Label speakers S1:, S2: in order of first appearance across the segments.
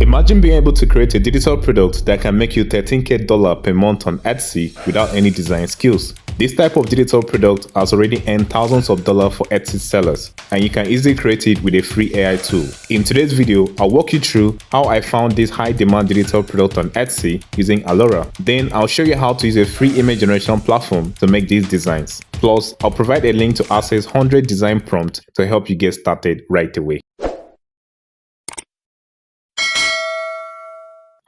S1: Imagine being able to create a digital product that can make you $13K per month on Etsy without any design skills. This type of digital product has already earned thousands of dollars for Etsy sellers, and you can easily create it with a free AI tool. In today's video, I'll walk you through how I found this high-demand digital product on Etsy using Alura. Then I'll show you how to use a free image generation platform to make these designs. Plus, I'll provide a link to access 100 design prompts to help you get started right away.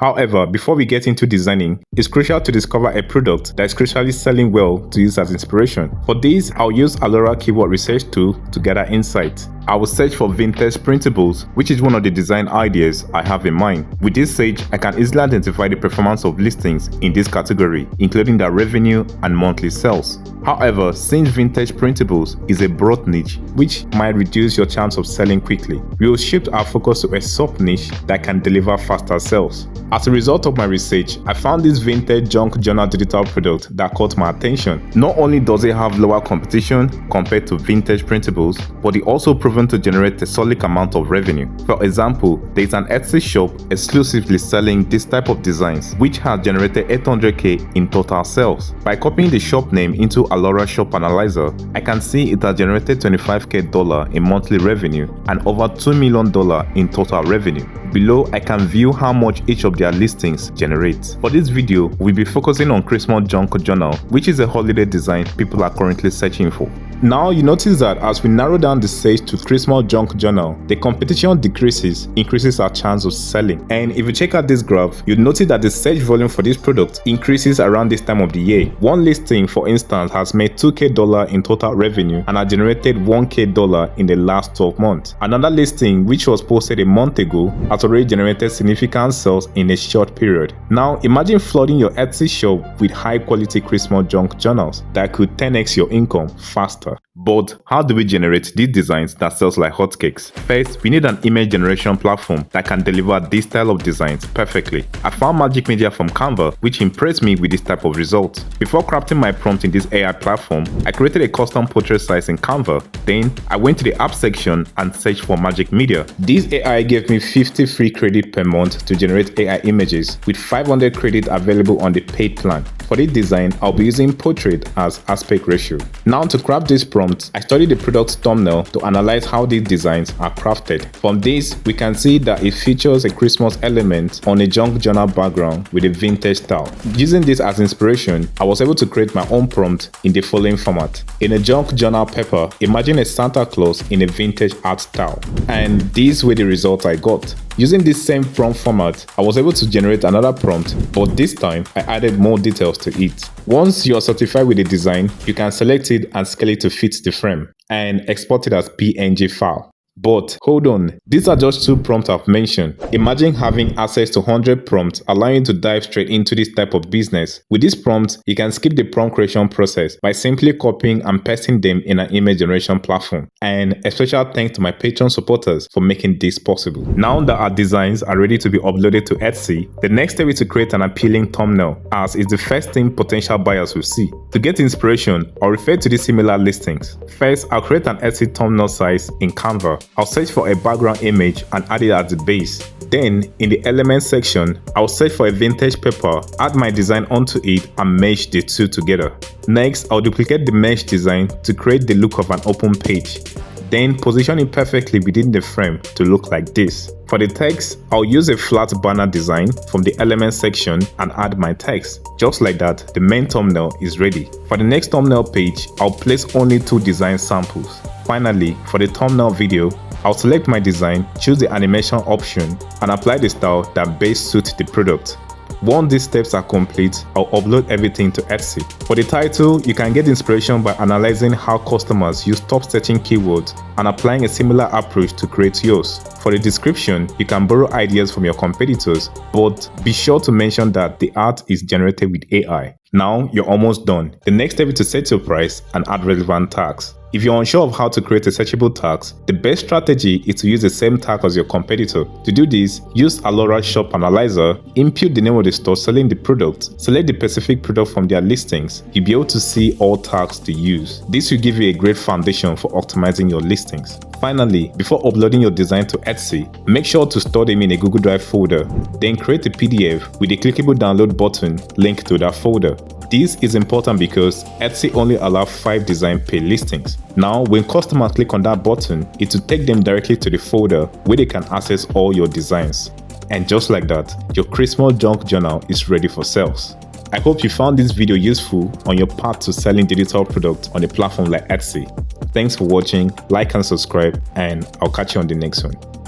S1: However, before we get into designing, it's crucial to discover a product that is crucially selling well to use as inspiration. For this, I'll use Alura keyword research tool to gather insights. I will search for vintage printables, which is one of the design ideas I have in mind. With this search, I can easily identify the performance of listings in this category, including their revenue and monthly sales. However, since vintage printables is a broad niche, which might reduce your chance of selling quickly, we will shift our focus to a sub-niche that can deliver faster sales. As a result of my research, I found this vintage junk journal digital product that caught my attention. Not only does it have lower competition compared to vintage printables, but it also proven to generate a solid amount of revenue. For example, there is an Etsy shop exclusively selling this type of designs, which has generated $800K in total sales. By copying the shop name into Alura Shop Analyzer, I can see it has generated $25K in monthly revenue and over $2 million in total revenue. Below, I can view how much each of their listings generate. For this video, we'll be focusing on Christmas Junk Journal, which is a holiday design people are currently searching for. Now you notice that as we narrow down the search to Christmas Junk Journal, the competition decreases, increases our chance of selling. And if you check out this graph, you'll notice that the search volume for this product increases around this time of the year. One listing, for instance, has made $2K in total revenue and has generated $1K in the last 12 months. Another listing, which was posted a month ago, has already generated significant sales in a short period. Now imagine flooding your Etsy shop with high quality Christmas junk journals that could 10x your income faster. But how do we generate these designs that sells like hotcakes? First, we need an image generation platform that can deliver this style of designs perfectly. I found Magic Media from Canva, which impressed me with this type of results. Before crafting my prompt in this AI platform, I created a custom portrait size in Canva. Then I went to the app section and searched for Magic Media. This AI gave me 50 free credit per month to generate AI images, with 500 credit available on the paid plan. For this design, I'll be using portrait as aspect ratio. Now to craft this prompt, I studied the product's thumbnail to analyze how these designs are crafted. From this, we can see that it features a Christmas element on a junk journal background with a vintage style. Using this as inspiration, I was able to create my own prompt in the following format. In a junk journal paper, imagine a Santa Claus in a vintage art style. And these were the results I got. Using this same prompt format, I was able to generate another prompt, but this time I added more details to it. Once you are certified with the design, you can select it and scale it to fit the frame and export it as PNG file. But hold on, these are just 2 prompts I've mentioned. Imagine having access to 100 prompts, allowing you to dive straight into this type of business. With these prompts, you can skip the prompt creation process by simply copying and pasting them in an image generation platform. And a special thanks to my Patreon supporters for making this possible. Now that our designs are ready to be uploaded to Etsy, the next step is to create an appealing thumbnail, as it's the first thing potential buyers will see. To get inspiration, I'll refer to the similar listings. First, I'll create an Etsy thumbnail size in Canva. I'll search for a background image and add it as the base. Then, in the elements section, I'll search for a vintage paper, add my design onto it and mesh the two together. Next, I'll duplicate the mesh design to create the look of an open page. Then position it perfectly within the frame to look like this. For the text, I'll use a flat banner design from the elements section and add my text. Just like that, the main thumbnail is ready. For the next thumbnail page, I'll place only 2 design samples. Finally, for the thumbnail video, I'll select my design, choose the animation option, and apply the style that best suits the product. Once these steps are complete, I'll upload everything to Etsy. For the title, you can get inspiration by analyzing how customers use top searching keywords and applying a similar approach to create yours. For the description, you can borrow ideas from your competitors, but be sure to mention that the art is generated with AI. Now you're almost done. The next step is to set your price and add relevant tags. If you're unsure of how to create a searchable tags, the best strategy is to use the same tag as your competitor. To do this, use Alura Shop Analyzer, input the name of the store selling the product, select the specific product from their listings. You'll be able to see all tags to use. This will give you a great foundation for optimizing your listings. Finally, before uploading your design to Etsy, make sure to store them in a Google Drive folder. Then create a PDF with a clickable download button linked to that folder. This is important because Etsy only allows 5 designs per listings. Now, when customers click on that button, it will take them directly to the folder where they can access all your designs. And just like that, your Christmas junk journal is ready for sales. I hope you found this video useful on your path to selling digital products on a platform like Etsy. Thanks for watching, like and subscribe, and I'll catch you on the next one.